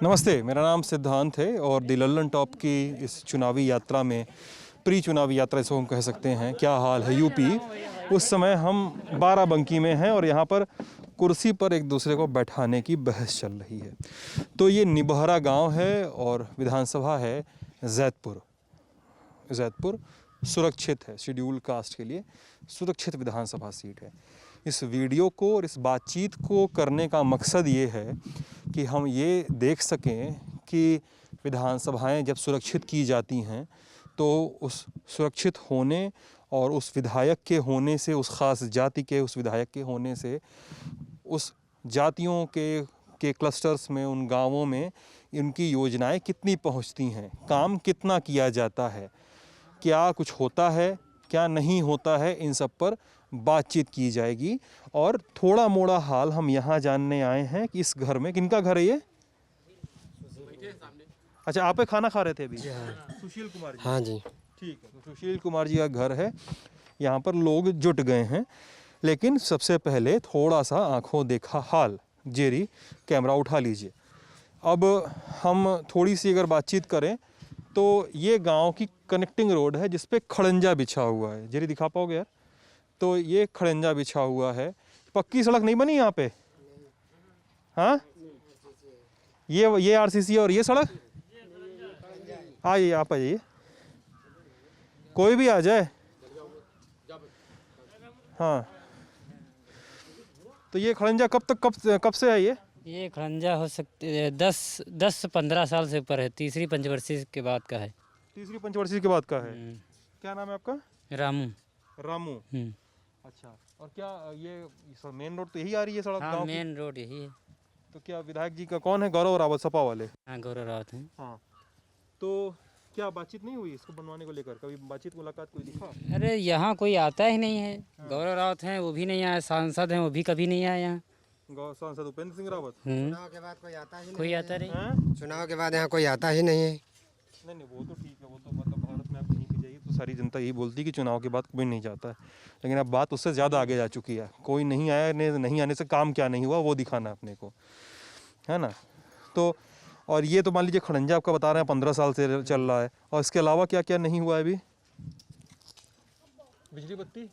नमस्ते, मेरा नाम सिद्धांत है और द लल्लन टॉप की इस चुनावी यात्रा में, प्री चुनावी यात्रा इसको हम कह सकते हैं, क्या हाल है यूपी। उस समय हम बाराबंकी में हैं और यहाँ पर कुर्सी पर एक दूसरे को बैठाने की बहस चल रही है। तो ये निबहरा गांव है और विधानसभा है जैतपुर। जैतपुर सुरक्षित है, शेड्यूल कास्ट के लिए सुरक्षित विधानसभा सीट है। इस वीडियो को और इस बातचीत को करने का मकसद ये है कि हम ये देख सकें कि विधानसभाएं जब सुरक्षित की जाती हैं तो उस सुरक्षित होने और उस विधायक के होने से, उस ख़ास जाति के उस विधायक के होने से, उस जातियों के क्लस्टर्स में, उन गांवों में इनकी योजनाएं कितनी पहुंचती हैं, काम कितना किया जाता है, क्या कुछ होता है, क्या नहीं होता है, इन सब पर बातचीत की जाएगी। और थोड़ा मोड़ा हाल हम यहाँ जानने आए हैं कि इस घर में, किनका घर है ये? अच्छा, आप खाना खा रहे थे अभी? हाँ। सुशील कुमार जी? हाँ जी। ठीक है, तो सुशील कुमार जी का घर है। यहाँ पर लोग जुट गए हैं, लेकिन सबसे पहले थोड़ा सा आंखों देखा हाल। जेरी, कैमरा उठा लीजिए। अब हम थोड़ी सी अगर बातचीत करें तो ये गांव की कनेक्टिंग रोड है जिस पे खड़ंजा बिछा हुआ है। जेरी दिखा पाओगे यार? तो ये खड़ंजा बिछा हुआ है। पक्की सड़क नहीं बनी यहाँ पे? हाँ, ये आरसीसी और ये सड़क। आइए, आप आइए, कोई भी आ जाए। हाँ, तो ये खड़ंजा कब से है ये खड़ंजा हो सकती है 10-15 साल से ऊपर है। तीसरी पंचवर्षीय के बाद का है। तीसरी पंचवर्षीय के बाद का है। क्या नाम है आपका? रामू। रामू। अच्छा, और क्या ये मेन रोड तो यही आ रही है सड़क? हाँ, मेन रोड यही है। तो क्या विधायक जी का कौन है? गौरव रावत, सपा वाले? हाँ, गौरव रावत हैं। हाँ, तो क्या बातचीत नहीं हुई इसको बनवाने को लेकर? कभी बातचीत, मुलाकात कोई दिखा? अरे यहाँ कोई आता ही नहीं है। गौरव रावत हैं, वो भी नहीं आए। सांसद हैं, वो भी कभी नहीं आए यहाँ। सांसद उपेंद्र सिंह रावत? चुनाव के बाद कोई आता ही नहीं। कोई आता नहीं। चुनाव के बाद यहाँ कोई आता ही नहीं है। नहीं, वो तो ठीक है। वो तो मतलब भारत में आप कहीं भी जाइए तो सारी जनता यही बोलती है कि चुनाव के बाद कोई नहीं जाता है। लेकिन अब बात उससे ज़्यादा आगे जा चुकी है। कोई नहीं आया, नहीं आने से काम क्या नहीं हुआ वो दिखाना अपने को, है ना? तो और ये तो मान लीजिए खड़ंजा आपका बता रहे हैं 15 साल से चल रहा है, और इसके अलावा क्या क्या नहीं हुआ है अभी? बिजली बत्ती?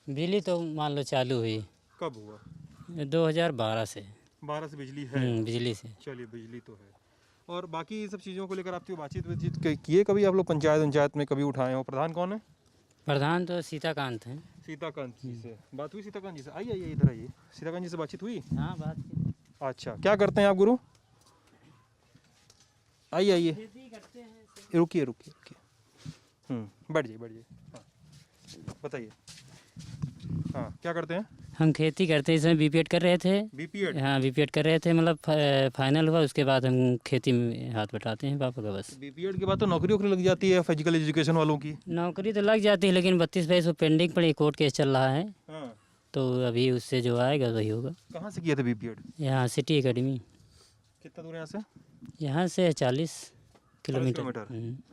बिजली तो मान लो चालू हुई। कब हुआ? 2012 से। 12 से बिजली है? बिजली से। चलिए, बिजली तो है। और बाकी ये सब चीज़ों को लेकर आपकी बातचीत किए कभी आप लोग? पंचायत में कभी उठाए हो? प्रधान कौन है? प्रधान तो सीताकांत हैं। सीताकांत जी से बात हुई? सीताकांत जी से आइए, इधर आइए। सीताकांत जी से बातचीत हुई? हाँ, बात की। अच्छा, क्या करते हैं आप गुरु? आइए, रुकिए। बैठ जाइए। हाँ, बताइए। हाँ, क्या करते हैं? हम खेती करते हैं। इसमें बीपीएड कर रहे थे। बीपीएड? हाँ, बीपीएड कर रहे थे। मतलब फाइनल हुआ, उसके बाद हम खेती में हाथ बटाते हैं पापा का बस। बीपीएड के बाद तो नौकरी लग जाती है फिजिकल एजुकेशन वालों की? नौकरी तो लग जाती है, लेकिन 32 पैसे पेंडिंग पड़ी, कोर्ट केस चल रहा है। हाँ। तो अभी उससे जो आएगा वही होगा। कहाँ से किया था बीपीएड? यहाँ सिटी एकेडमी। कितना दूर है यहाँ से? यहाँ से 40 किलोमीटर।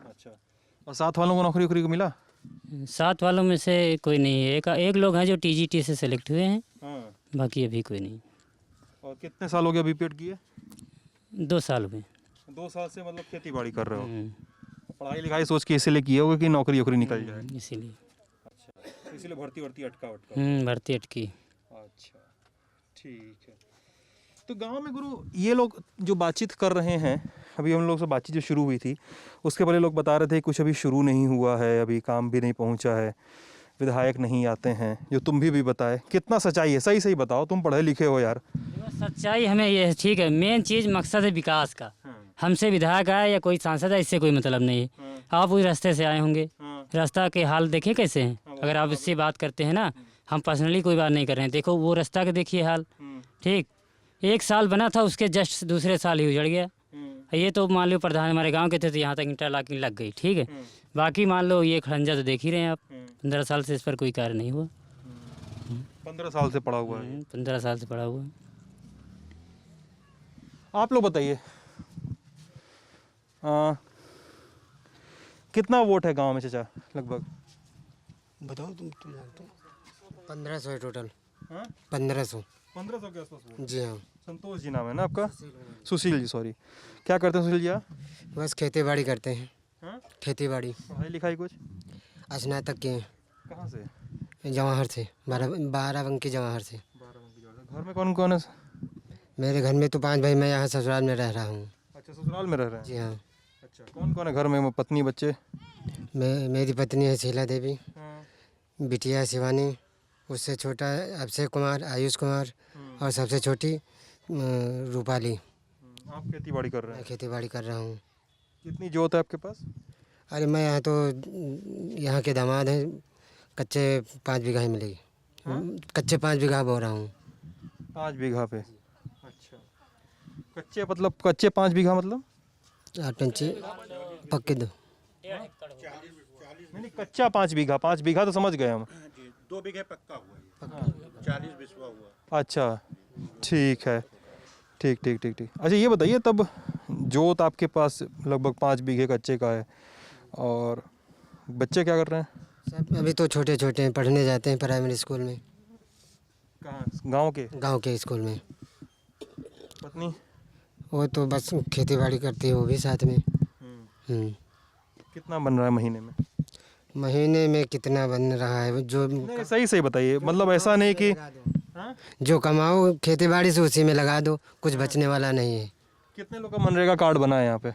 अच्छा, और साथ वालों को नौकरी को मिला? साथ वालों में से कोई नहीं है। एक लोग हैं जो टीजीटी से सेलेक्ट हुए हैं। हाँ। बाकी अभी कोई नहीं। और कितने साल हो गया बीपीएड किए? 2 साल हुए। 2 साल से मतलब खेती बाड़ी कर रहे हो? पढ़ाई लिखाई सोच के इसलिए किए होगे कि नौकरी निकल जाए? इसीलिए। अच्छा, तो इसलिए भर्ती अटका? भर्ती अटकी। अच्छा, ठीक है। तो गांव में गुरु ये लोग जो बातचीत कर रहे हैं, अभी हम लोग से बातचीत जो शुरू हुई थी उसके पहले लोग बता रहे थे कुछ अभी शुरू नहीं हुआ है, अभी काम भी नहीं पहुंचा है, विधायक नहीं आते हैं, जो तुम भी बताए। कितना सच्चाई है? सही बताओ, तुम पढ़े लिखे हो यार। सच्चाई हमें ये ठीक है। मेन चीज़ मकसद है विकास का। हमसे विधायक आए या कोई सांसद है, इससे कोई मतलब नहीं है। आप उस रास्ते से आए होंगे, रास्ता के हाल देखे कैसे हैं। अगर आप इससे बात करते हैं ना, हम पर्सनली कोई बात नहीं कर रहे हैं। देखो वो रास्ता का देखिए हाल। ठीक, 1 साल बना था, उसके जस्ट दूसरे साल ही उजड़ गया। ये तो मान लो प्रधान हमारे गांव के थे तो यहाँ तक इंटरलॉकिंग लग गई। ठीक है, बाकी मान लो ये खड़ंजा तो देख ही रहे हैं आप। 15 साल से इस पर कोई कार्य नहीं हुआ। 15 साल से पड़ा हुआ है? 15 साल से पड़ा हुआ है। आप लोग बताइए, कितना वोट है गांव में चाचा लगभग? बताओ तुम जानते हो। 1500 है टोटल। हाँ? 1500। 1500 के आसपास हुआ। जी हाँ। संतोष जी नाम है ना आपका? सुशील जी, सॉरी। क्या करते हैं सुशील जी आप? बस खेती बाड़ी करते हैं। हाँ? खेती बाड़ी पढ़ाई लिखाई कुछ? स्नातक किए हैं। कहाँ से? जवाहर से, बाराबंकी जवाहर से। 12 बंकी जोड़। घर में कौन कौन है? मेरे घर में तो 5 भाई, मैं यहाँ ससुराल में रह रहा हूँ। अच्छा, ससुराल में रह रहे हैं। जी हाँ। अच्छा, कौन कौन है घर में? पत्नी बच्चे? मेरी पत्नी है शीला देवी, हाँ। बिटिया है शिवानी, उससे छोटा है अभिषेक कुमार, आयुष कुमार, और सबसे छोटी रूपाली। आप खेती बाड़ी कर रहे मैं हैं? खेती बाड़ी कर रहा हूँ। कितनी जोत है आपके पास? अरे मैं यहाँ तो यहाँ के दामाद हैं, कच्चे 5 बीघा ही मिलेगी। कच्चे 5 बीघा बो रहा हूँ। 5 बीघा पे? अच्छा, कच्चे मतलब कच्चे 5 बीघा मतलब? 8 पंचे पक्के 2। नहीं, कच्चा 5 बीघा। 5 बीघा तो समझ गए हम। 2 बीघे पक्का हुआ है, 40 बिस्वा हुआ। अच्छा, ठीक है। ठीक ठीक ठीक ठीक। अच्छा, ये बताइए तब जोत आपके पास लगभग 5 बीघे कच्चे का है, और बच्चे क्या कर रहे हैं? सब अभी तो छोटे छोटे हैं, पढ़ने जाते हैं प्राइमरी स्कूल में। कहाँ? गांव के? गांव के स्कूल में। पत्नी? वो तो बस खेती बाड़ी करती है, वो भी साथ में। कितना बन रहा है महीने में? महीने में कितना बन रहा है जो नहीं, सही सही बताइए। मतलब ऐसा नहीं कि हाँ? जो कमाओ खेती बाड़ी से उसी में लगा दो, कुछ बचने वाला नहीं है। कितने लोग का मनरेगा कार्ड बना है यहाँ पे?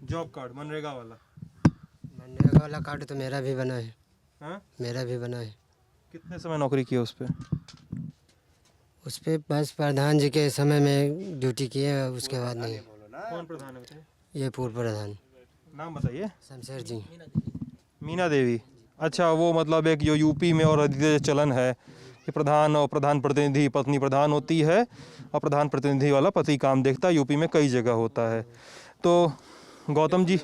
जॉब कार्ड मनरेगा वाला? मनरेगा वाला कार्ड तो मेरा भी बना है। हाँ? मेरा भी बना है। कितने समय नौकरी की है उस पर? उस पर बस प्रधान जी के समय में ड्यूटी की है, उसके बाद नहीं। कौन प्रधान है बताइए? ये पूर्व प्रधान नाम बताइए। शमशेर जी। मीना देवी। अच्छा, वो मतलब एक जो यूपी में और अधिकतर चलन है कि प्रधान और प्रधान प्रतिनिधि पत्नी प्रधान होती है, और प्रधान प्रतिनिधि वाला पति काम देखता है। यूपी में कई जगह होता है। तो गौतम जी,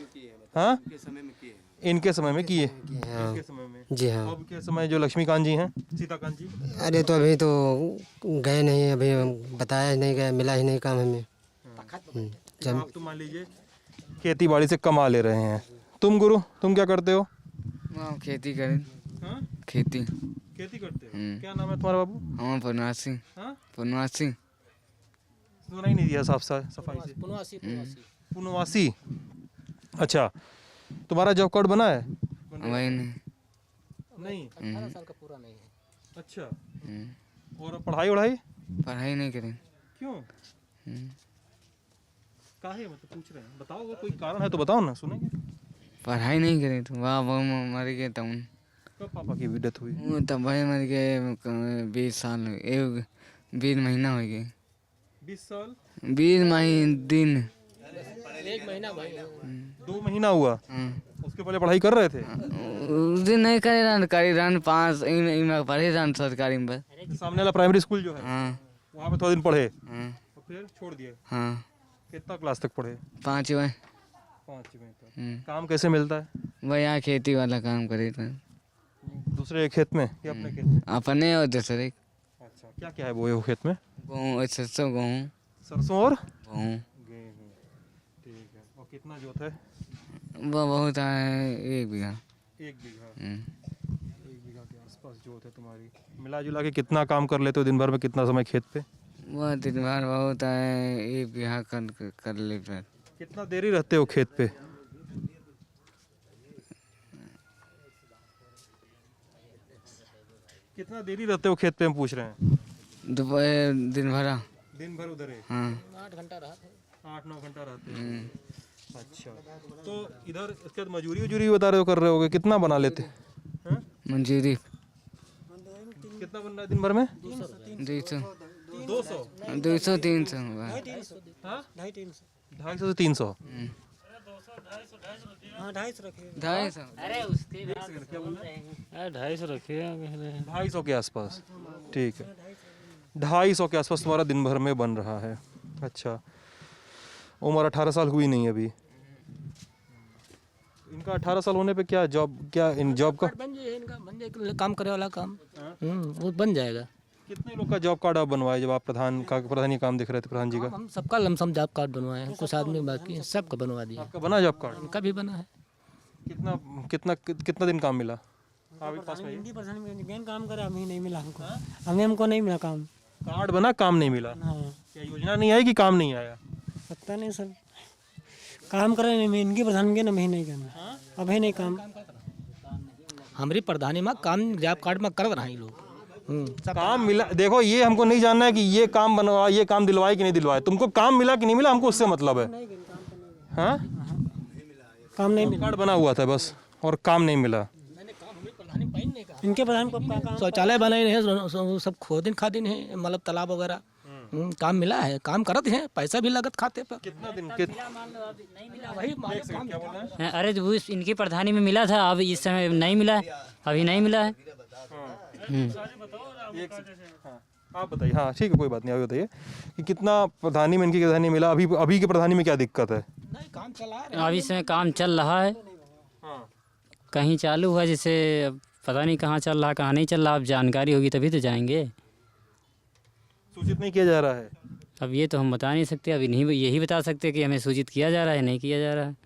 हाँ, इनके समय में किए? हाँ। इनके समय में? जी हाँ। अब के समय जो लक्ष्मीकांत जी हैं, सीताकांत जी? अरे तो अभी तो गए नहीं, अभी बताया नहीं गया, मिला ही नहीं काम हमें। तो आप तो मान लीजिए खेती बाड़ी से कमा ले रहे हैं। तुम गुरु, तुम क्या करते हो? हम खेती करें। हाँ? खेती खेती करते हो? क्या नाम है तुम्हारा बाबू? हम बनवासी हाँ? बनवासी सुना ही नहीं दिया साफ सफाई से। पुनवासी। अच्छा, तुम्हारा जॉब कार्ड बना है? वही नहीं। नहीं? 18 साल का पूरा नहीं है। अच्छा, हम्म, और पढ़ाई वढ़ाई पढ़ाई नहीं करें। क्यों? हम्म, काहे मतलब पूछ रहे हैं? बताओ, अगर कोई कारण है तो बताओ ना, सुनेंगे। पढ़ाई नहीं करें तो वाह वो मर गए तब। कब पापा की डेथ हुई? वो तब भाई मर गए 20 साल 20 महीना हो गए। 20 साल? 20 दिन 2 महीना हुआ? हाँ। उसके पहले पढ़ाई कर रहे थे? उस दिन नहीं करे रन 5 पढ़े रन सरकारी में बस। सामने वाला प्राइमरी स्कूल जो है, हाँ वहाँ पे थोड़ा दिन पढ़े, हाँ और फिर छोड़ दिए? हाँ। कितना क्लास तक पढ़े? 5 में 5वीं तक। काम कैसे मिलता है? वही यहाँ खेती वाला काम करे थे। दूसरे खेत में या अपने खेत में? अपने और दूसरे। अच्छा, क्या क्या है वो खेत में? गेहूँ 600 गेहूँ सरसों और गेहूँ। गेहूँ। ठीक है। और कितना जोत है? वो बहुत है 1 बीघा। 1 बीघा। हम्म। 1 बीघा के आसपास जोत है तुम्हारी। मिला जुला के कितना काम कर लेते हो दिन भर में? कितना समय खेत पे? वो दिन भर बहुत है 1 बीघा कर लेते हैं। कितना देरी रहते हो खेत पे? कितना देरी रहते हो खेत पे, हम पूछ रहे हैं। दोपहर दिन भरा। दिन भर उधर है? हाँ। 8-9 घंटा रहते हो। अच्छा, तो इधर इसके बाद मजूरी वजूरी बता रहे हो कर रहे होगे, कितना बना लेते? हाँ? मंजूरी कितना बन रहा है दिन भर में? 200 200? 200 300 हाँ? 250 से 300? 250। अरे उसके बाद 250 रखिए। 250 के आसपास? ठीक है, 250 के आसपास तुम्हारा दिन भर में बन रहा है। अच्छा, उम्र 18 साल हुई नहीं अभी। इनका 18 साल होने पे क्या जॉब, क्या इन जॉब का बन जाए, इनका बन जाए काम करे वाला काम। वो बन जाएगा। कितने लोग का जॉब कार्ड आप बनवाए जब आप प्रधान ही काम देख रहे थे, प्रधान जी का? हम सबका लमसम जॉब कार्ड बनवाए हैं, कुछ आदमी बाकी हैं, सबका बनवा दिया। आपका बना जॉब कार्ड? इनका भी बना है। कितना कितना कितना दिन काम मिला? आपके पास में हिंदी पसंद में गैन काम करे अभी नहीं मिला हमको, हमें हमको नहीं मिला काम। कार्ड बना, काम नहीं मिला। हाँ क्या योजना नहीं आई कि काम नहीं आया? पता नहीं सर, काम करे नहीं इनकी प्रधान में अभी नहीं करना, अभी नहीं काम। हमारी प्रधानी में काम जॉब कार्ड में कर रहा है लोग। काम मिला, देखो ये हमको नहीं जानना है कि ये काम बनवा, ये काम दिलवाए कि नहीं दिलवाए, तुमको काम मिला कि नहीं मिला हमको उससे मतलब है। हाँ, काम नहीं मिला, कार्ड बना हुआ था बस और काम नहीं मिला। इनके प्रधान को काम शौचालय बनाए नहीं है, सब खोदिन खादिन है, मतलब तालाब वगैरह। काम मिला है, काम करते हैं, पैसा भी लगत खाते पर। कितना दिन वही काम अरे वो इनकी प्रधानी में मिला था, अब इस समय नहीं मिला है, अभी नहीं मिला है। आप बताइए। हाँ ठीक है, कोई बात नहीं, आप बताइए कि कितना प्रधानी में, इनकी प्रधानी मिला, अभी के प्रधानी में क्या दिक्कत है? नहीं काम चला रहे अभी समय काम चल रहा है, कहीं चालू हुआ, जैसे अब पता नहीं कहाँ चल रहा कहाँ नहीं चल रहा, अब जानकारी होगी तभी तो जाएंगे। सूचित नहीं किया जा रहा है? अब ये तो हम बता नहीं सकते, अभी नहीं यही बता सकते कि हमें सूचित किया जा रहा है नहीं किया जा रहा है।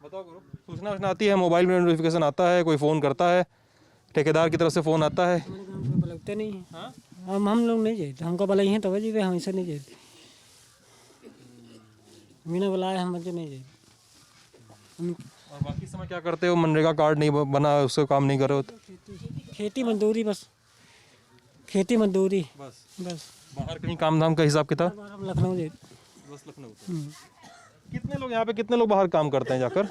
बताओ गुरु, सूचना वूचना आती है, मोबाइल में नोटिफिकेशन आता है, कोई फ़ोन करता है, ठेकेदार की तरफ से फ़ोन आता है? लगते नहीं है, हम लोग नहीं जाते, हमको बुलाई हैं तो जी हम ऐसे नहीं जाते, बिना बुलाए हम बच्चे नहीं जाते। और बाकी समय क्या करते हो? मनरेगा कार्ड नहीं बना, उससे काम नहीं कर रहे हो तो? खेती मजदूरी बस, खेती मजदूरी बस। बाहर कहीं काम धाम का हिसाब किताब? हम लखनऊ जाते। बस लखनऊ। कितने लोग यहाँ पे, कितने लोग बाहर काम करते हैं जाकर?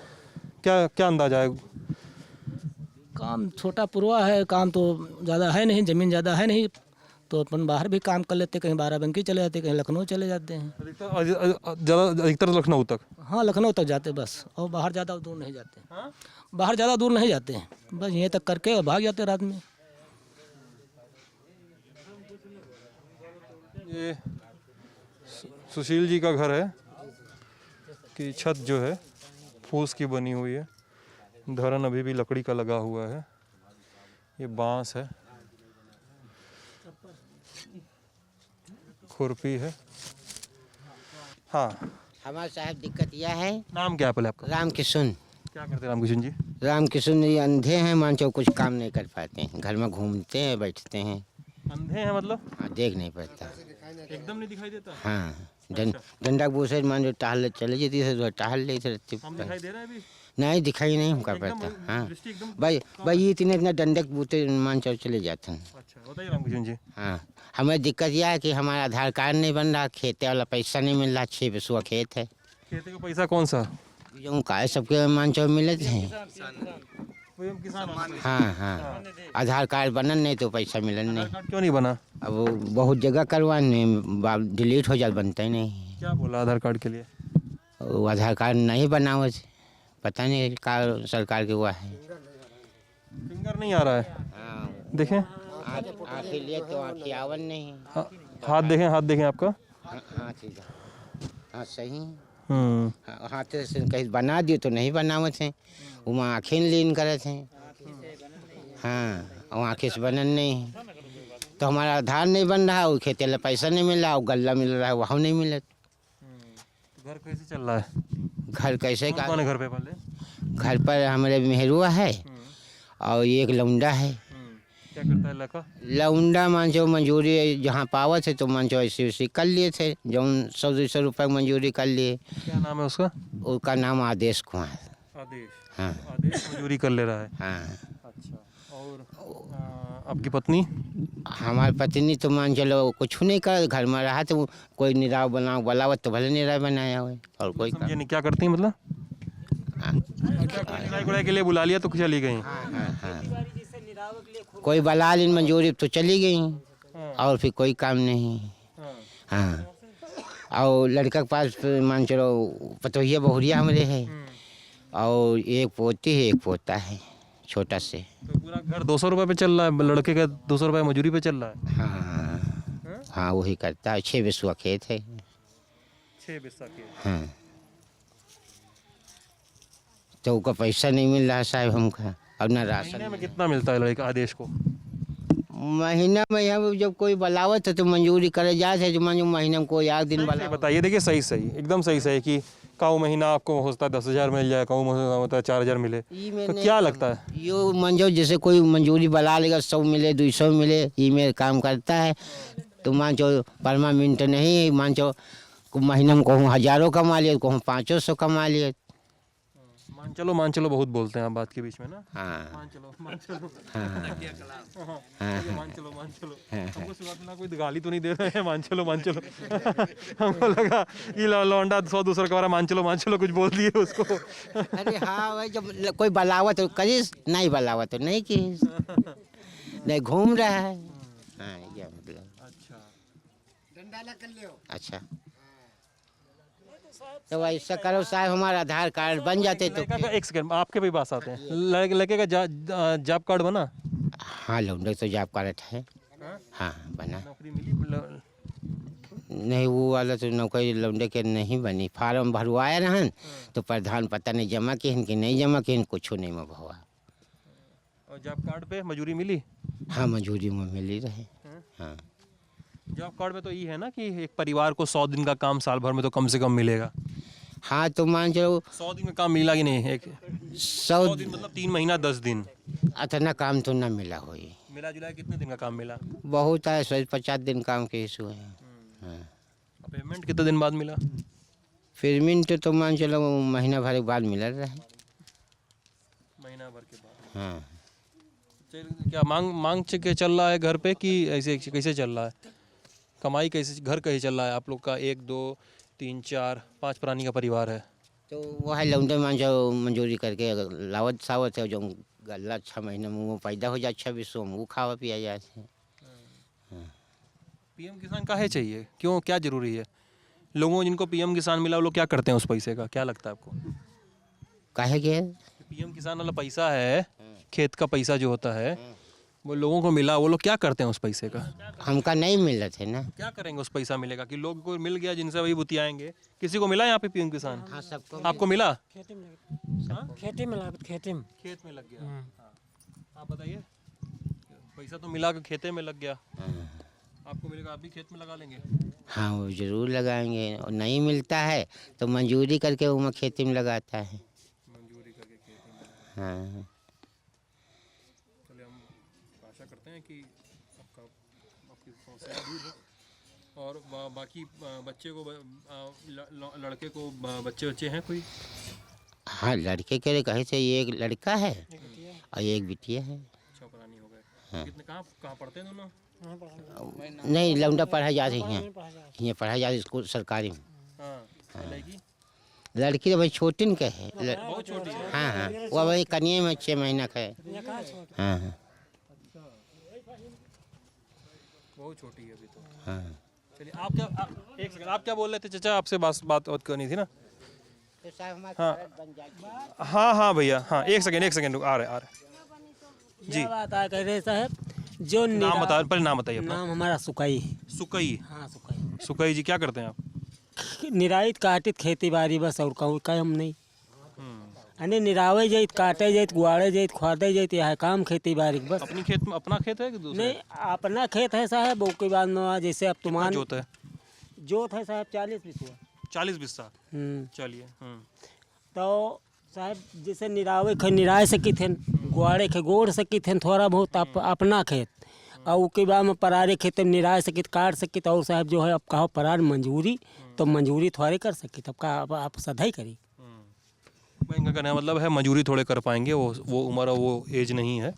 क्या क्या अंदाजा है? काम छोटा पुरवा है, काम तो ज़्यादा है नहीं, ज़मीन ज़्यादा है नहीं, तो अपन बाहर भी काम कर लेते, कहीं बाराबंकी चले जाते, कहीं लखनऊ चले जाते हैं। अधिकतर लखनऊ तक? हाँ लखनऊ तक जाते बस, और बाहर ज़्यादा दूर नहीं जाते। बाहर ज़्यादा दूर नहीं जाते हैं, बस यहीं तक करके और भाग जाते रात में। ये सुशील जी का घर है कि छत जो है फूस की बनी हुई है, धरन अभी भी लकड़ी का लगा हुआ है, ये बांस है, खुरपी है। हाँ, हमारे साहब दिक्कत यह है, नाम क्या है पहले आपका? राम किशुन। क्या करते हैं राम किशन जी? राम किशुन ये अंधे हैं, मानचो कुछ काम नहीं कर पाते हैं, घर में घूमते हैं बैठते हैं। अंधे हैं मतलब? हाँ, देख नहीं पाता। एकदम नहीं दिखाई देता? हाँ, डंडा बूसे मान जो टहल चले जाती है तो टहल लेते रहते। हम दिखाई दे रहे हैं अभी? नहीं दिखाई नहीं कर पाता। हाँ दृष्टि एकदम? भाई भाई इतने डंडे बूते मान चो चले जाते हैं। अच्छा, बताइए राम किशन जी। हाँ, हमें दिक्कत यह है कि हमारा आधार कार्ड नहीं बन रहा, खेते वाला पैसा नहीं मिल रहा, 6 बिस्वा खेत है। खेती का पैसा कौन सा? जो का सबके मान चो मिले हैं। हाँ हाँ, आधार कार्ड बनन नहीं तो पैसा मिलन नहीं। कार्ड क्यों नहीं बना? अब वो बहुत जगह करवाने डिलीट हो जाए, बनता ही नहीं। क्या बोला आधार कार्ड के लिए? वो आधार कार्ड नहीं बनावत, पता नहीं का सरकार के हुआ है। फिंगर नहीं आ रहा है, देखें आँखें लिए तो आँखें आवन नहीं। हाथ देखें, हाथ देखें आपका। हाँ ठीक है, हाँ सही। हम्म, हाथ से कहीं बना दिए तो नहीं बनावत हैं, वो आँखें लीन करत हैं। हाँ, और आँखें से बनन नहीं, तो हमारा आधार नहीं बन रहा, वो खेते ला पैसा नहीं मिल रहा, वो गल्ला मिल रहा है वहाँ नहीं मिलत। घर कैसे चल रहा है? घर कैसे का? कौन है घर पे पहले? घर पर हमारे मेहरुआ है और एक लौंडा है। क्या करता है लड़का? लौंडा मान जो मंजूरी जहाँ पावत है तो मान जो ऐसे वैसे कर लिए थे, जो 100-200 रुपये मंजूरी कर लिए। क्या नाम है उसका? उसका नाम आदेश कुमार। आदेश। हाँ आदेश मजदूरी कर ले रहा है। हाँ। अच्छा, और आपकी पत्नी? हमारी पत्नी तो मान चलो कुछ नहीं कर, घर में रहा तो कोई निराव बनाओ बोलावत तो भले निराव बनाया हुए, और कोई समझे नहीं क्या करती मतलब? निराई गुड़ाई के लिए बुला लिया तो चली गई? हाँ, कोई बला ली मंजूरी तो चली गई, और फिर कोई काम नहीं। हाँ, और लड़का के पास मान चलो पतोहिया बहुरिया हमारे है, और एक पोती है एक पोता है छोटा से। तो पूरा घर 200 रुपये पे चल रहा है, लड़के का 200 रुपये मजदूरी पे चल रहा है? हाँ हाँ, वही करता है। 6 बिस्वा खेत है। 6 बिस्सा के? हाँ, तो उसका पैसा नहीं मिल रहा साहब हमका, अब ना राशन। महीने में कितना मिलता है लड़का आदेश को? महीना में यहाँ जब कोई बुलावत है तो मंजूरी करे जाए है, जो मान महीने में कोई 1 दिन सही बुलावत। बताइए, देखिए सही सही एकदम सही सही कि काऊ महीना आपको हो सकता है 10,000 मिल जाए, काऊ महीना होता है 4,000 मिले, तो क्या लगता है? यो मंजूर जैसे कोई मंजूरी बना लेगा 100 मिले 200 मिले, ये मेरे काम करता है तो मान चो परमानेंट नहीं, मान चो महीना में कहूँ हज़ारों कमा लिए, कहूँ 500 कमा लिए। मान चलो बहुत बोलते हैं आप बात के बीच में ना। हाँ मान चलो हाँ मान चलो हमको शुरुआत में कोई गाली तो नहीं दे रहे हैं, मान चलो हमको लगा ये लौंडा 100-200 का मान चलो कुछ बोल दिए उसको। अरे हाँ भाई, जब कोई बलावत तो करीस, नहीं बलावत तो नहीं किस, नहीं घूम रहा है। हाँ ये मतलब अच्छा तो ऐसा करो साहब, हमारा आधार कार्ड बन जाते तो। एक सेकंड, आपके भी पास आते हैं, लड़के का जॉब कार्ड बना? हाँ लौंडे तो जॉब कार्ड है। हाँ बना। नौकरी मिली? नहीं वो वाला तो नौकरी लौंडे के नहीं बनी, फार्म भरवाया रहन तो प्रधान पता नहीं जमा किहन कि नहीं जमा किहन, कुछ नहीं में भवा। और जॉब कार्ड पे मजूरी मिली? हाँ मजूरी में मिली रहे। हाँ जॉब कार्ड में तो ये है ना कि एक परिवार को 100 दिन का काम साल भर में तो कम से कम मिलेगा। हाँ तो मान चलो 100 दिन का काम मिला कि नहीं? 100 100 दिन मतलब 3 महीना 10 दिन इतना काम तो ना मिला हो, मिला जुला कितने दिन का काम मिला? बहुत है 150 दिन काम के इशू है। हाँ पेमेंट कितने दिन बाद मिला? पेमेंट तो मान चलो महीना भर के बाद मिल रहा है। महीना भर के बाद। हाँ क्या मांग के चल रहा है घर पे कि ऐसे कैसे चल रहा है? कमाई कैसे, घर कैसे चल रहा है आप लोग का? 1 2 3 4 5 प्राणी का परिवार है तो वो है लौंडे मान जाओ मंजूरी करके लावत सावत है, जो गल्ला 6 महीने में वो पैदा हो जाए 2600 में वो खावा पिया जाए। पीएम किसान काहे चाहिए, क्यों, क्या जरूरी है? लोगों जिनको पीएम किसान मिला वो लोग क्या करते हैं उस पैसे का, क्या लगता है आपको? काहे के पीएम किसान वाला पैसा है, खेत का पैसा जो होता है वो लोगों को मिला, वो लोग क्या करते हैं उस पैसे का? हमका नहीं मिल रहे थे ना। क्या करेंगे उस पैसा मिलेगा कि लोग को मिल गया जिनसे वही बुतियाएंगे? किसी को मिला यहाँ पे पीएम किसान? हाँ सबको आपको मिला? खेती में खेती में लगा, खेती में। खेत में लग गया। हाँ। आप बताइए, पैसा तो मिला कि खेते में लग गया, आपको मिलेगा, आप भी खेत में लगा लेंगे? हाँ वो जरूर लगाएंगे, और नहीं मिलता है तो मंजूरी करके वो खेती में लगाता है। मंजूरी करके खेती में। हाँ चलिए हम आशा करते हैं कि आपकी समस्या दूर हो। और बाकी बच्चे को लड़के को बच्चे हैं कोई? हाँ लड़के के लिए कहे थे, एक लड़का है और एक बिटिया है। छोकरानी हो गए। कितने कहाँ पढ़ते हैं दोनों? नहीं लौंडा पढ़ाई जा रही है, यहाँ पढ़ाई जा रही स्कूल सरकारी में। हाँ। लड़की तो भाई छोटी न के है। बहुत छोटी है। हाँ हाँ वो भाई कन्या में 6 महीना का है। हाँ हाँ बहुत छोटी है अभी तो। हाँ चलिए एक सेकंड, आप क्या बोल रहे थे चाचा? आपसे बात करनी थी ना। हाँ भैया, हाँ एक सेकंड आ रहे जी। क्या बात है, कह रहे साहब जो नाम बता, पहले नाम बताइए अपना। नाम हमारा सुकाई है। सुकई? हाँ सुकाई। सुकई जी क्या करते हैं आप? निराइत काटित खेती बाड़ी बस, और कहूँ काम नहीं। अने निरावे जाइत, काटे जाइत, गुआड़े जाइत, खुआदे जाइत, यह काम खेती बाड़ी बस। अपनी खेत में अपना खेत है कि दूसरा? नहीं अपना खेत है साहब, उसके बाद में जैसे अब तुम्हारा जोत है? जोत है साहब 40 बिस्सा। 40 बिस्सा? चलिए। तो साहब जैसे निराए सकी थे, गुआड़े के गोड़ सकी थे थोड़ा बहुत अपना खेत, और उसके बाद में परारे खेत में निराए सकी, काट सकी। और साहब जो है अब कहो परार मंजूरी, तो मंजूरी थोड़े कर सकी, तब का आप सदाई करी। इनका कहने का मतलब है मजदूरी थोड़े कर पाएंगे, वो उम्र वो एज नहीं है,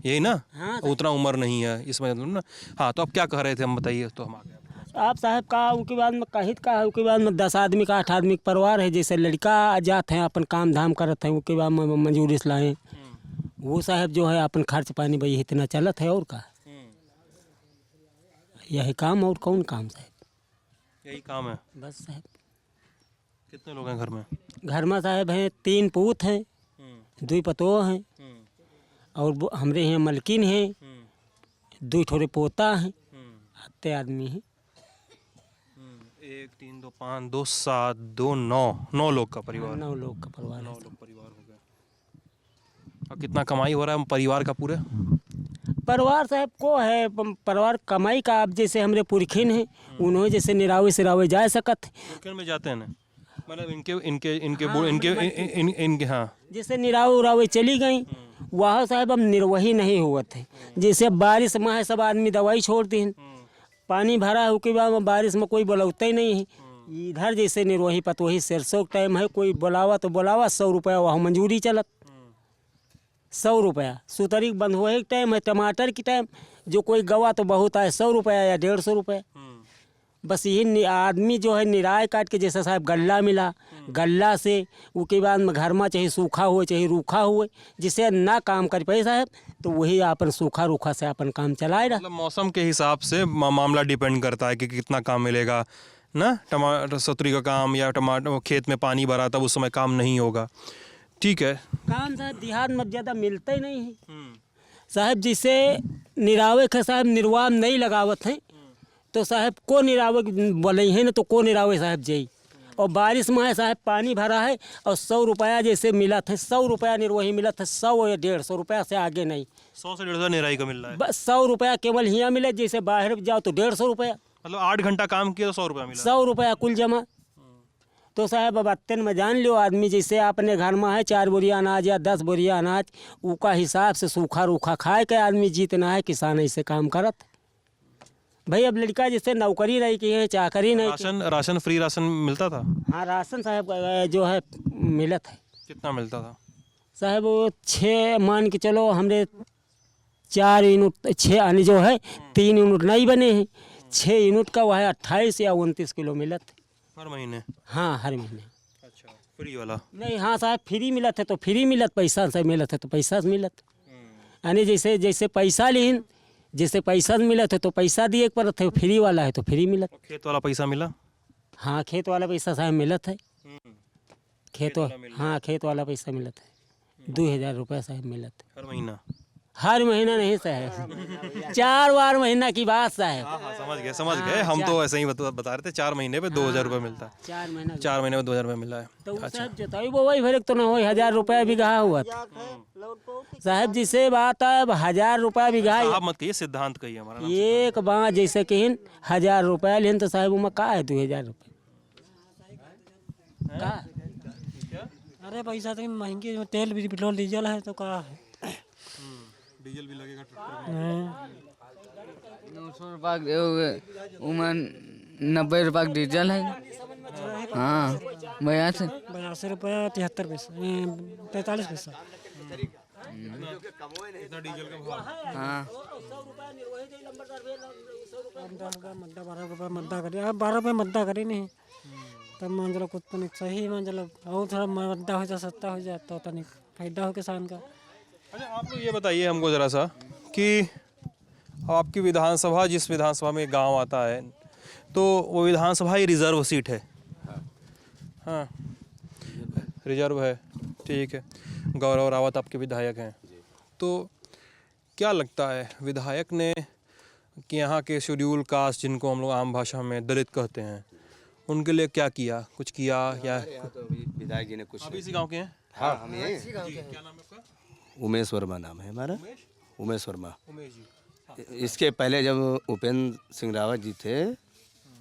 यही ना? हाँ उतना उम्र नहीं है इसमें ना। हाँ तो अब क्या कह रहे थे, हम बताइए तो हम आगे। आप साहब का उसके बाद में कहित का है, उसके बाद में 10 आदमी का 8 आदमी का परिवार है, जैसे लड़का जाते हैं अपन काम धाम करते हैं, उसके बाद में मंजूरी से लाएँ, वो साहब जो है अपन खर्च पानी भाई इतना चलत है, और का यही काम, और कौन काम साहब? यही काम है बस साहब। कितने लोग हैं घर में? घर में साहब हैं 3 पूत हैं, 2 पतोह हैं, और हमरे यहाँ मलकिन हैं, 2 ठोरे पोता हैं, 8 आदमी हैं। 1 3 2 5 2 7 2 9 लोग का परिवार। 9 लोग का परिवार है। 9 लोग परिवार हो गया। और कितना कमाई हो रहा है परिवार का पूरे? परिवार साहब को है परिवार कमाई का, अब जैसे हमरे पुरखिन हैं, उन्होंने जैसे निरावे सिरावे जा सकत। पुरखिन में जाते हैं ना? मतलब इनके हाँ जैसे निरावे उरावे चली गई वहाँ साहब अब निर्वही नहीं हुआ थे। जैसे बारिश में है सब आदमी दवाई छोड़ दी, पानी भरा है उसके बाद बारिश में कोई बुलाता ही नहीं है। इधर जैसे निर्वही पतवही सरसों का टाइम है, कोई बुलावा तो बुलावा 100 रुपया वहाँ मंजूरी चलत, 100 रुपया। सुतरी बंद हुए एक टाइम है, टमाटर की टाइम जो कोई गवा तो बहुत आए 100 रुपया या 150 रुपया। बस यही आदमी जो है निराय काट के जैसे साहब गल्ला मिला, गल्ला से उसके बाद में घर में चाहे सूखा हुए चाहे रूखा हुए, जिससे ना काम कर पाए साहब तो वही अपन सूखा रूखा से अपन काम चलाए रहा। मतलब मौसम के हिसाब से मामला डिपेंड करता है कि कितना काम मिलेगा ना। टमाटर सतुरी का काम या टमाटर खेत में पानी भरा तब उस समय काम नहीं होगा। ठीक है। काम साहब देहात में ज़्यादा मिलता ही नहीं है साहब। जिसे निरावे का साहब निर्वाह नहीं लगावत है तो साहब को निरावे बोले है ना, तो को निरावे साहब जई। और बारिश में है साहब पानी भरा है और 100 रुपया जैसे मिला था, 100 रुपया निर्वही मिला था, 100 या 150 रुपया से आगे नहीं। 100 से 150 निराई का मिल रहा है। बस 100 रुपया केवल यहाँ मिले, जैसे बाहर जाओ तो 150 रुपया। मतलब 8 घंटा काम किया तो 100 रुपया मिला। 100 रुपया कुल जमा। तो साहब अब अत्यन में जान लो आदमी जैसे अपने घर में है 4 बोरिया अनाज या 10 बोरिया अनाज, उसका हिसाब से सूखा रूखा खाए के आदमी जीतना है। किसान ऐसे काम करत भाई। अब लड़का जैसे नौकरी नहीं की है, चाकरी नहीं की। राशन फ्री राशन मिलता था। हाँ राशन साहब जो है मिलत है। कितना मिलता था साहब वो 6 मान के चलो, हमरे 4 यूनिट 6 यानी जो है 3 यूनिट नहीं बने हैं, 6 यूनिट का वह 28 या 29 किलो मिलत है हर महीने। हाँ हर महीने। अच्छा फ्री वाला नहीं, हाँ साहब फ्री मिलत है तो फ्री मिलत, पैसा से मिलत है तो पैसा से मिलत। यानी जैसे जैसे पैसा लीन, जैसे पैसा मिलत है तो पैसा दिए पर थे, फ्री वाला है तो फ्री मिलत। खेत वाला पैसा मिला। हाँ खेत वाला पैसा साहब मिलत है। खेत हाँ खेत वाला पैसा मिलत है 2000 रुपया साहब मिलत है हर महीना। हर महीना नहीं साहब, 4 बार महीना की बात साहब। हाँ समझ गए हम तो ऐसे ही बता रहे थे 4 महीने पे 2000 रुपये मिलता है। 4 महीना 4 महीने में 2000 रुपये मिला है। तो साहब जोताई बोवाई भरे तो ना हो 1000 रुपया बीघा हुआ साहब। जिसे बात है 1000 रुपया बीघा, आप मत कहिए सिद्धांत कहिए हमारा नाम। एक बार जैसे कहिन 1000 रुपया लेन तो साहब उमा का है 2000 रुपये का। अरे पैसा तो महंगी, तेल भी पेट्रोल डीजल है तो का है। डीजल भी लगेगा ट्रैक्टर 900 रुपये 90 रुपये डीजल है। हाँ 82 रुपया 73 पैसा 43 पैसा। इतना डीजल का भाव। हाँ 12 रुपये मद्दा करे, अब 12 रुपये मद्दा करे नहीं तब मान चलो कुछ तनिक सही, मान चलो और थोड़ा मद्दा हो जाए, सस्ता हो जाए तो तनिक फायदा हो किसान का। अच्छा आप लोग ये बताइए हमको ज़रा सा कि आपकी विधानसभा, जिस विधानसभा में गांव आता है तो वो विधानसभा ही रिजर्व सीट है। हाँ रिजर्व है, ठीक है। गौरव रावत आपके विधायक हैं, तो क्या लगता है विधायक ने कि यहाँ के शेड्यूल कास्ट, जिनको हम लोग आम भाषा में दलित कहते हैं, उनके लिए क्या किया, कुछ किया या? विधायक जी ने कुछ। आप इसी गांव के हैं? हाँ हम यही। क्या नाम है आपका? उमेश वर्मा नाम है हमारा। उमेश वर्मा। उमेश जी। इसके पहले जब उपेंद्र सिंह रावत जी थे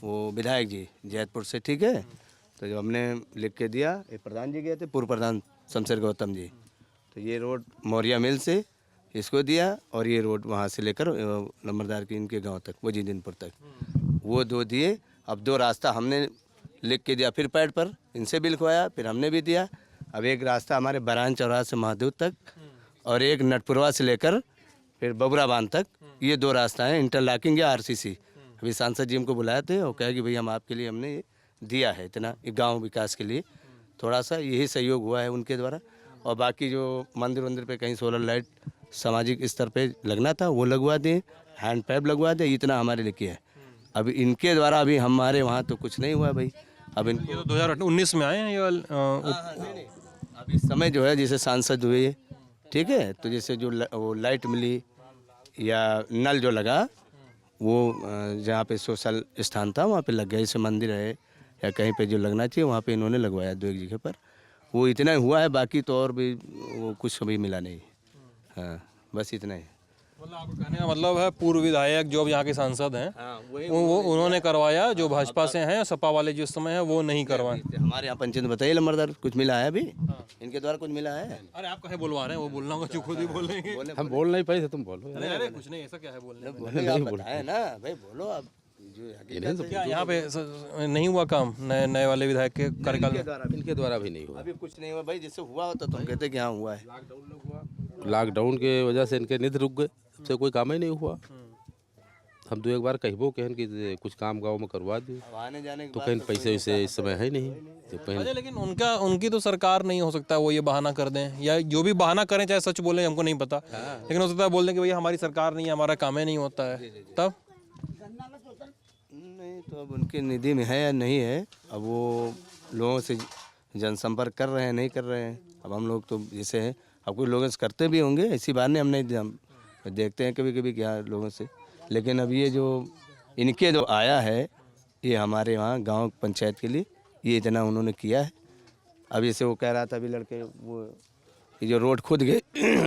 वो विधायक जी जैतपुर से, ठीक है, तो जब हमने लिख के दिया, ये प्रधान जी गए थे, पूर्व प्रधान शमशेर गौतम जी, तो ये रोड मौर्या मिल से इसको दिया और ये रोड वहाँ से लेकर नंबरदार की इनके गांव तक, वो जीदिनपुर तक, वो 2 दिए। अब 2 रास्ता हमने लिख के दिया, फिर पैड पर इनसे भी लिखवाया, फिर हमने भी दिया। अब एक रास्ता हमारे बरान चौराहा से महादेव तक और एक नटपुरवा से लेकर फिर बबुरा बांध तक, ये 2 रास्ता हैं इंटरलॉकिंग या आरसीसी। अभी सांसद जी हमको बुलाए थे और कहा कि भाई हम आपके लिए हमने ये दिया है इतना, गांव विकास के लिए थोड़ा सा यही सहयोग हुआ है उनके द्वारा। और बाकी जो मंदिर वंदिर पे कहीं सोलर लाइट सामाजिक स्तर पे लगना था वो लगवा दिए, हैंड पाइप लगवा दिए, इतना हमारे लिए किया है। अभी इनके द्वारा अभी हमारे वहाँ तो कुछ नहीं हुआ भाई। अब इनको ये तो 2019 में आए हैं ये अभी समय जो है जैसे सांसद हुए, ठीक है, तो जैसे जो वो लाइट मिली या नल जो लगा वो जहाँ पे सोशल स्थान था वहाँ पे लग गया, जैसे मंदिर है या कहीं पे जो लगना चाहिए वहाँ पे इन्होंने लगवाया 2-1 जगह पर, वो इतना ही हुआ है। बाकी तो और भी वो कुछ अभी मिला नहीं। हाँ बस इतना ही। मतलब आपका कहने का मतलब है पूर्व विधायक जो अब यहाँ के सांसद हैं हाँ वही वो उन्होंने करवाया, जो भाजपा से हैं सपा वाले जो इस समय हैं वो नहीं करवाए। हमारे यहाँ पंचायत बताइए लंबरदार कुछ मिला है अभी, इनके द्वारा कुछ मिला है? अरे आप कहे बोलवा रहे हैं, वो बोलना होगा जो खुद ही बोलेंगे। हम बोल नहीं पाए थे, तुम बोलो। अरे अरे कुछ नहीं, ऐसा क्या है बोलने में? बोले आप बताए ना भाई, बोलो आप जो हकीकत है। क्या यहाँ पे नहीं हुआ काम नए वाले विधायक के कार्यकाल में? इनके द्वारा भी नहीं हुआ। अभी कुछ नहीं हुआ भाई, जिससे हुआ होता तो हम कहते कि हाँ हुआ है। लॉकडाउन के वजह से इनके निध रुक गए, से कोई काम ही नहीं हुआ। हम दो एक बार कहबो कहन कि कुछ काम गाँव में करवा दिए, अब आने जाने के तो बाद कहीं पैसे वैसे इस समय है नहीं। तो कहीं अरे लेकिन उनकी तो सरकार नहीं हो सकता वो ये बहाना कर दें, या जो भी बहाना करें चाहे सच बोले हमको नहीं पता, लेकिन हो सकता है बोल दें कि भैया हमारी सरकार नहीं है, हमारा काम ही नहीं होता है, तब नहीं तो अब उनकी निधि में है या नहीं है, अब वो लोगों से जनसंपर्क कर रहे हैं नहीं कर रहे हैं। अब हम लोग तो जैसे हैं, अब कुछ लोगों से करते भी होंगे, ऐसी बात नहीं, हम देखते हैं कभी कभी क्या लोगों से। लेकिन अब ये जो इनके जो आया है, ये हमारे वहाँ गांव पंचायत के लिए ये इतना उन्होंने किया है। अब जैसे वो कह रहा था अभी लड़के, वो ये जो रोड खुद गए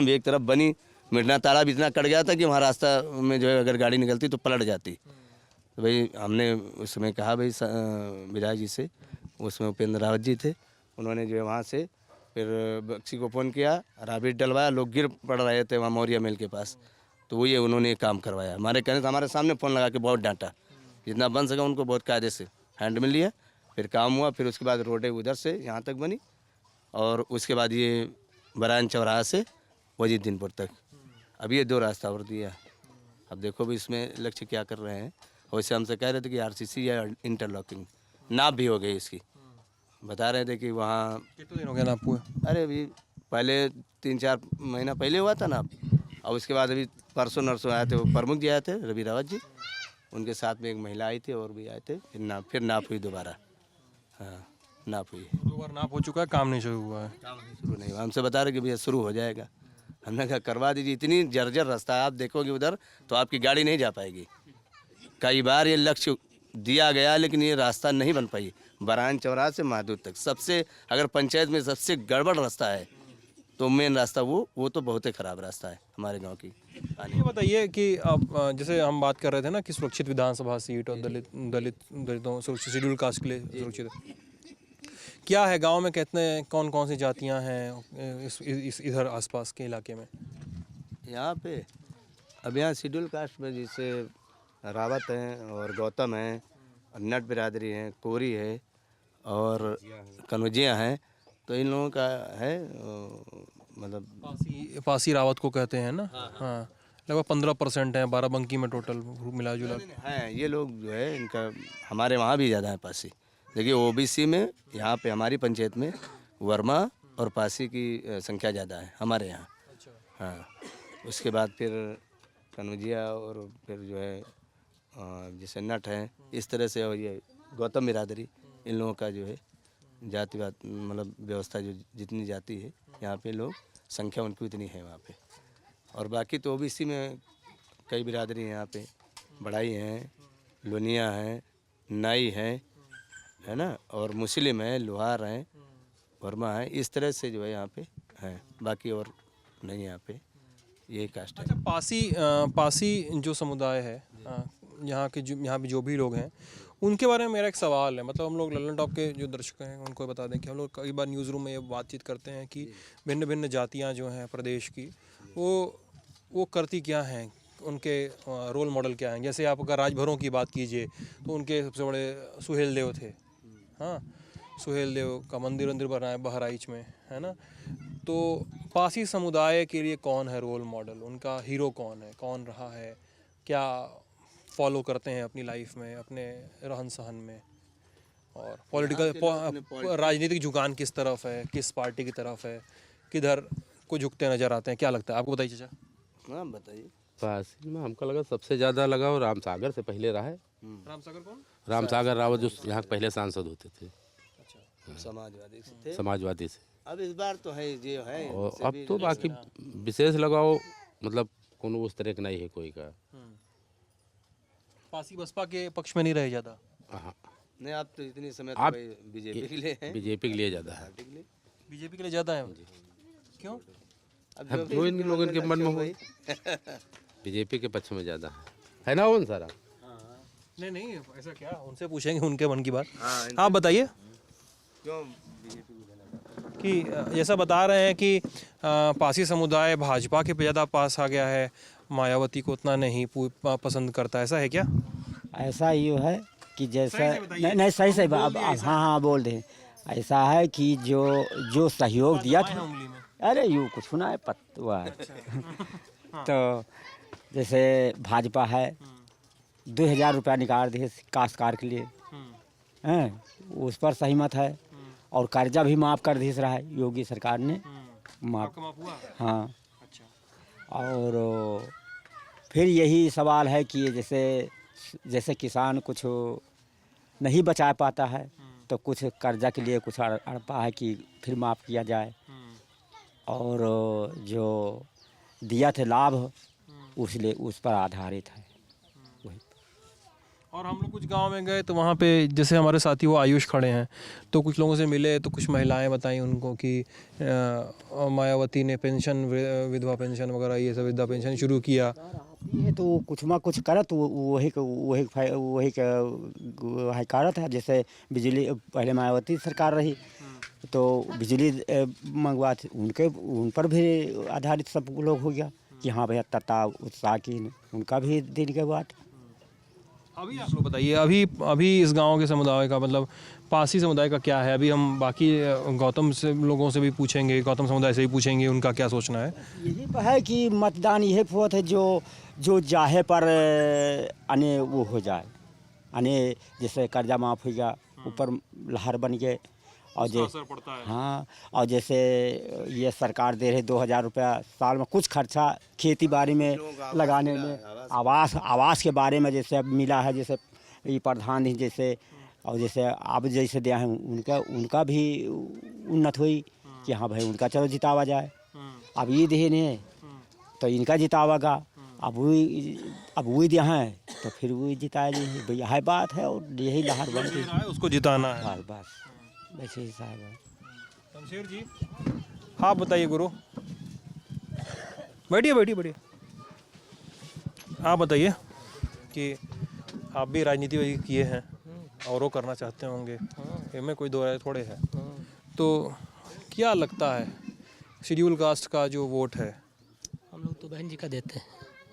एक तरफ बनी, मिटना तालाब इतना कट गया था कि वहाँ रास्ता में जो है अगर गाड़ी निकलती तो पलट जाती। तो भाई हमने उस समय कहा भाई विधायक जी से, उसमें उपेंद्र रावत जी थे, उन्होंने जो है वहाँ से फिर बक्सी को फ़ोन किया, राबिट डलवाया, लोग गिर पड़ रहे थे वहाँ मौरिया मिल के पास, तो वो ये उन्होंने काम करवाया। हमारे कहने से हमारे सामने फ़ोन लगा के बहुत डांटा, जितना बन सका उनको बहुत कायदे से हैंड में लिया, फिर काम हुआ। फिर उसके बाद रोडें उधर से यहाँ तक बनी, और उसके बाद ये बरान चौराहा से वजीदुद्दीनपुर तक, अब ये 2 रास्ता और दिया। अब देखो भी इसमें लक्ष्य क्या कर रहे हैं। वैसे हमसे कह रहे थे कि आरसीसी या इंटरलॉकिंग नाप भी हो गई इसकी, बता रहे थे कि वहाँ कितने दिन हो गया नाप हुए? अरे अभी पहले 3-4 महीना पहले हुआ था नाप, और उसके बाद अभी परसों नरसों आए थे, वो प्रमुख जी आए थे रवि रावत जी, उनके साथ में एक महिला आई थी और भी आए थे, फिर नाप हुई दोबारा। हाँ नाप हुई, 2 बार नाप हो चुका है, काम नहीं शुरू हुआ है। शुरू नहीं हुआ। हमसे बता रहे कि भैया शुरू हो जाएगा, हमने कहा करवा दीजिए, इतनी जर्जर रास्ता है, आप देखोगे उधर तो आपकी गाड़ी नहीं जा पाएगी। कई बार ये लक्ष्य दिया गया लेकिन ये रास्ता नहीं बन पाई, बरान चौराहा से महादूत तक सबसे, अगर पंचायत में सबसे गड़बड़ रास्ता है तो मेन रास्ता वो तो बहुत ही ख़राब रास्ता है हमारे गांव की। ये बताइए कि अब जैसे हम बात कर रहे थे ना कि सुरक्षित विधानसभा सीट और दलितों सुरक्षित शेड्यूल कास्ट के लिए सुरक्षित, क्या है गांव में, कितने कौन कौन सी जातियां हैं इस इधर आसपास के इलाके में? यहाँ पे अब यहाँ शेड्यूल कास्ट में जैसे रावत हैं और गौतम हैं, नट बिरादरी हैं, कोरी है और कन्वजियाँ हैं, तो इन लोगों का है मतलब पासी रावत को कहते हैं ना। हाँ लगभग 15% है बाराबंकी में टोटल मिला जुला हैं ये लोग जो है, इनका हमारे वहाँ भी ज़्यादा है पासी। देखिए ओबीसी में यहाँ पे हमारी पंचायत में वर्मा और पासी की संख्या ज़्यादा है हमारे यहाँ। हाँ उसके बाद फिर कन्वजिया और फिर जो है जैसे नट हैं, इस तरह से, और ये गौतम बिरादरी, इन लोगों का जो है जातिवाद मतलब व्यवस्था जो जितनी जाति है यहाँ पे लोग संख्या उनकी उतनी है वहाँ पे। और बाकी तो ओबीसी में कई बिरादरी हैं यहाँ पे, बढ़ाई हैं, लोनिया हैं, नाई हैं, है ना, और मुस्लिम हैं, लोहार हैं, वर्मा हैं, इस तरह से जो है यहाँ पे हैं, बाकी और नहीं यहाँ पे यही कास्ट है। अच्छा पासी जो समुदाय है यहाँ पे जो भी लोग हैं उनके बारे में मेरा एक सवाल है। मतलब हम लोग लल्लन टॉप के जो दर्शक हैं उनको बता दें कि हम लोग कई बार न्यूज़ रूम में ये बातचीत करते हैं कि भिन्न भिन्न जातियाँ जो हैं प्रदेश की वो करती क्या हैं, उनके रोल मॉडल क्या हैं। जैसे आप अगर राजभरों की बात कीजिए तो उनके सबसे बड़े सुहेल देव थे। हाँ सुहेल देव का मंदिर बनाया बहराइच में, है ना। तो पासी समुदाय के लिए कौन है रोल मॉडल, उनका हीरो कौन है, कौन रहा है, क्या फॉलो करते हैं अपनी लाइफ में, अपने रहन सहन में, और पॉलिटिकल राजनीतिक झुकान किस तरफ है, किस पार्टी की तरफ है, किधर को झुकते नज़र आते हैं, क्या लगता है आपको? बताइए चाचा। हाँ बताइए। पासी में हमको लगा सबसे ज़्यादा लगाव राम सागर से पहले रहा है। राम सागर कौन? राम सागर रावत जो यहाँ पहले सांसद होते थे। अच्छा समाजवादी से थे। समाजवादी से। अब इस बार तो है जो है, और अब तो बाकी विशेष लगाव मतलब कोनो उस तरह का नहीं है कोई का। पासी बसपा के पक्ष में नहीं रहे ज़्यादा। हाँ नहीं आप तो इतनी समय आप बीजेपी के लिए हैं। बीजेपी के लिए ज़्यादा है। बीजेपी के लिए ज़्यादा है, क्यों? अब जो इन लोगों के मन में हो। बीजेपी के पक्ष में ज़्यादा है ना वो सारा। नहीं नहीं, ऐसा क्या, उनसे पूछेंगे उनके मन की बात। आप बताइए क्यों कि जैसा बता रहे हैं कि पासी समुदाय भाजपा के पे ज़्यादा पास आ गया है, मायावती को उतना नहीं पसंद करता, ऐसा है क्या? ऐसा ये है कि जैसा नहीं सही सही अब हाँ बोल रहे हैं। ऐसा है कि जो सहयोग दिया था, अरे यूँ कुछ सुना है पतवा तो जैसे भाजपा है 2000 रुपया निकाल दिए काश्तकार के लिए हैं, उस पर सहमत है। और कर्जा भी माफ़ कर दिया रहा है योगी सरकार ने, माफ़ हुआ? हाँ। अच्छा। और फिर यही सवाल है कि जैसे किसान कुछ नहीं बचा पाता है तो कुछ कर्जा के लिए कुछ अड़पा है कि फिर माफ़ किया जाए। और जो दिया थे लाभ उस पर आधारित है वही। और हम लोग कुछ गांव में गए तो वहाँ पे जैसे हमारे साथी वो आयुष खड़े हैं, तो कुछ लोगों से मिले तो कुछ महिलाएं बताई उनको कि मायावती ने पेंशन, विधवा पेंशन वगैरह ये सब वृद्धा पेंशन शुरू किया। ये तो कुछ ना कुछ करत वही करत है। जैसे बिजली पहले मायावती सरकार रही तो बिजली मंगवा उन पर भी आधारित सब लोग हो गया कि हाँ भैया तता उत्साह की उनका भी दिन के बाद। अभी आप लोग बताइए, अभी इस गांव के समुदाय का मतलब पासी समुदाय का क्या है? अभी हम बाकी गौतम से लोगों से भी पूछेंगे, गौतम समुदाय से भी पूछेंगे उनका क्या सोचना है। यही पर है कि मतदान यही होता है जो चाहे पर अने वो हो जाए, अने जैसे कर्जा माफ़ हो गया ऊपर लहर बन गए। और असर पड़ता है। हाँ, और जैसे ये सरकार दे रहे 2000 रुपया साल में, कुछ खर्चा खेती बाड़ी में लगाने में, आवास के बारे में जैसे अब मिला है, जैसे ये प्रधान जी जैसे, और जैसे अब जैसे दिया है उनका भी उन्नत हुई कि हाँ भाई उनका चलो जितावा जाए। अब ये दे ने तो इनका जितावागा, अब वही दिया है तो फिर वही जिताया जाए, यही बात है। और यही लहर बन गई, उसको जिताना है बस वैसे ही साहब है। शमशेर जी, हाँ बताइए गुरु, बैठिए। आप बताइए कि आप भी राजनीति किए हैं और वो करना चाहते होंगे, इनमें कोई दो राय थोड़े है, तो क्या लगता है शेड्यूल कास्ट का जो वोट है? हम लोग तो बहन जी का देते हैं।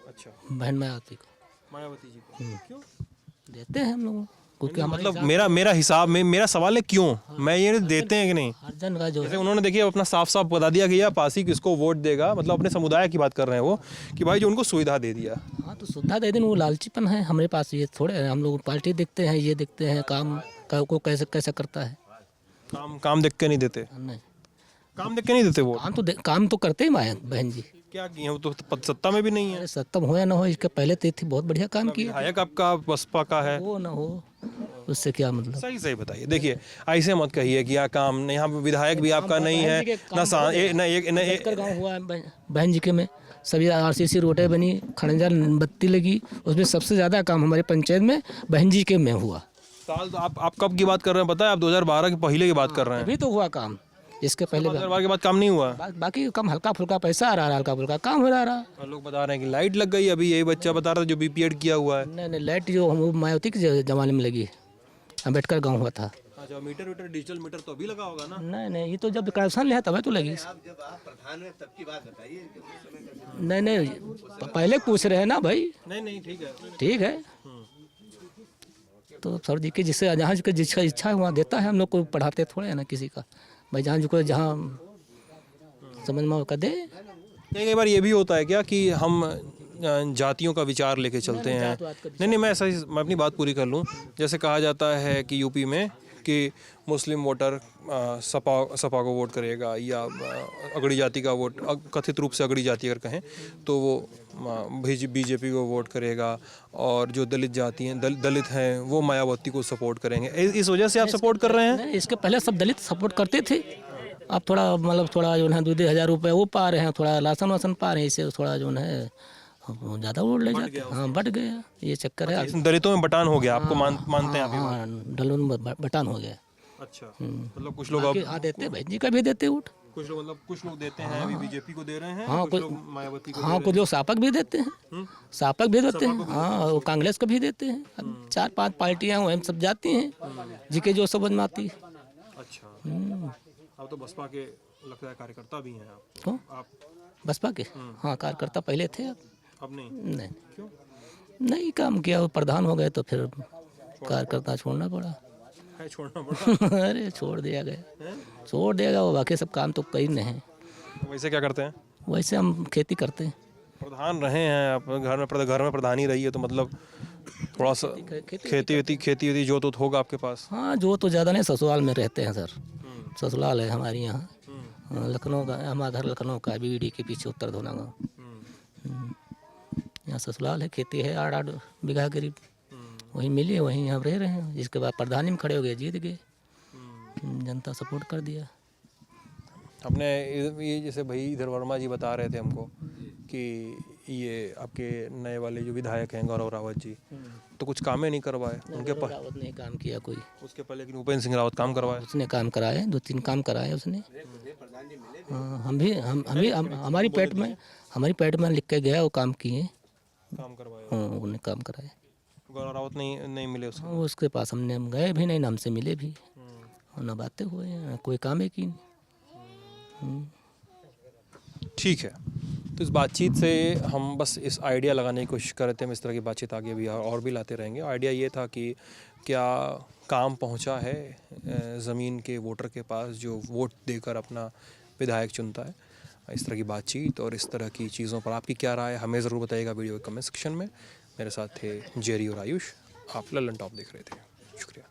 अच्छा, बहन मायावती को, मायावती जी को क्यों देते हैं हम लोग? क्योंकि मतलब मेरा हिसाब में मेरा सवाल है क्यों मैं ये देते हैं कि नहीं? हर जन का जो जैसे उन्होंने देखिए अपना साफ बता दिया कि यह पासी किसको वोट देगा, मतलब अपने समुदाय की बात कर रहे हैं वो, कि भाई जो उनको सुविधा दे दिया। हाँ तो सुविधा दे देना वो लालचीपन है हमारे पास। ये थोड़े है, हम लोग पार्टी देखते हैं, ये देखते हैं काम को कैसे करता है। काम देख के नहीं देते? नहीं, काम देख के नहीं देते वो। काम तो करते ही बहन जी। क्या किए? वो तो सत्ता में भी नहीं है। सत्ता में हो या ना हो, इसके पहले तो बहुत बढ़िया काम किया। विधायक आपका बसपा का है, हो ना हो उससे क्या मतलब? सही बताइए। देखिए ऐसे मत कहिए कि यहाँ काम, यहाँ पे विधायक भी आपका नहीं है ना। गाँव हुआ बहन जी के में सभी RCC रोडें बनी, खड़ंजा बत्ती लगी, उसमें सबसे ज़्यादा काम हमारे पंचायत में बहन जी के में हुआ। साल तो आप कब की बात कर रहे हैं पता है? आप 2012 के पहले की बात कर रहे हैं। अभी तो हुआ काम, इसके पहले 2012 के बाद काम नहीं हुआ। बाकी कम हल्का फुल्का पैसा आ रहा, हल्का फुल्का काम हो रहा। और लोग बता रहे हैं कि लाइट लग गई, अभी यही बच्चा बता रहा था जो BPED किया हुआ है। नहीं लाइट जो हम मायावती के ज़माने में लगी, अम्बेडकर गाँव हुआ था। अच्छा, मीटर डिजिटल मीटर तो अभी लगा होगा ना? नहीं ये तो जब कनेक्शन लिया तब तो लगी। नहीं पहले पूछ रहे हैं ना भाई। नहीं ठीक है तो सर जी के जिसका इच्छा है वहाँ देता है। हम लोग को पढ़ाते थोड़े है ना किसी का भाई, जहाँ समझ में कर दे। कई बार ये भी होता है क्या कि हम जातियों का विचार लेके चलते हैं? नहीं मैं अपनी बात पूरी कर लूँ। जैसे कहा जाता है कि यूपी में कि मुस्लिम वोटर सपा को वोट करेगा, या अगड़ी जाति का वोट, कथित रूप से अगड़ी जाति अगर कहें तो वो BJP को वोट करेगा, और जो दलित जाति हैं, दलित हैं, वो मायावती को सपोर्ट करेंगे। इस वजह से आप सपोर्ट कर रहे हैं? इसके पहले सब दलित सपोर्ट करते थे, अब थोड़ा मतलब थोड़ा जो है 2,000 रुपये वो पा रहे हैं, थोड़ा राशन वासन पा रहे हैं, इससे थोड़ा जो है ज़्यादा वोट ले जाते हैं। हाँ बढ़ गया, ये चक्कर है। दलितों में बटान हो गया, आपको मानते हैं आप? हाँ दलों में बटान हो गया। अच्छा, मतलब कुछ लोग अब देते बहन जी का भी देते वोट। कुछ लोग मतलब कुछ लोग देते हैं, अभी बीजेपी को दे रहे हैं, हाँ, कुछ लोग मायावती को हाँ, कुछ लोग सापक भी देते हैं, सापक भी देते हैं, हाँ, और कांग्रेस को भी देते हैं। अब 4-5 पार्टियां वहीं सब जाती हैं, जिके जो समझ में आती है। अच्छा, अब तो बसपा के लगता है कार्यकर्ता भी हैं आप। तो आप बसपा के हाँ कार्यकर्ता पहले थे, अब नहीं? नहीं क्यों? नहीं काम किया, वो प्रधान हो गए तो फिर कार्यकर्ता छोड़ना पड़ा। है छोड़ना पड़ा? अरे छोड़ दिया गया, छोड़ दिया वो, बाकी सब काम तो कई नहीं है। वैसे क्या करते हैं? वैसे हम खेती करते हैं। प्रधान रहे हैं आप, घर में प्रधान ही रही है, तो मतलब थोड़ा सा खेती वेती जोत वोत होगा आपके पास? हाँ, जो तो ज़्यादा नहीं, ससुराल में रहते हैं सर, ससुराल है हमारे यहाँ, लखनऊ का, हमारा घर लखनऊ का, बीडी के पीछे उत्तर धोना गाँव। यहाँ ससुराल है, खेती है 8-8 बीघा करीब, वहीं मिली, वहीं हम रह रहे हैं। जिसके बाद प्रधानी में खड़े हो गए, जीत गए, जनता सपोर्ट कर दिया। अपने ये जैसे भाई इधर वर्मा जी बता रहे थे हमको कि ये आपके नए वाले जो विधायक हैं गौरव रावत जी, तो कुछ काम ही नहीं करवाए उनके पास। रावत ने काम किया कोई, उसके पहले लेकिन भूपेंद्र सिंह रावत काम करवाए, उसने काम कराए, 2-3 काम कराए उसने। हाँ, हम भी हमारी पेट में लिख के गया, वो काम किए, काम करवाए। हाँ, उन्हें काम कराए। गौरव रावत नहीं मिले उसको? हाँ, उसके पास हमने गए भी नहीं, ना हमसे मिले भी, और ना बातें हुए, ना कोई काम है की। ठीक है, तो इस बातचीत से हम बस इस आइडिया लगाने की कोशिश कर रहे थे। हम इस तरह की बातचीत आगे भी और भी लाते रहेंगे। आइडिया ये था कि क्या काम पहुंचा है ज़मीन के वोटर के पास जो वोट देकर अपना विधायक चुनता है। इस तरह की बातचीत और इस तरह की चीज़ों पर आपकी क्या राय है, हमें ज़रूर बताइएगा वीडियो के कमेंट सेक्शन में। मेरे साथ थे जेरी और आयुष, आप लल्लन टॉप देख रहे थे। शुक्रिया।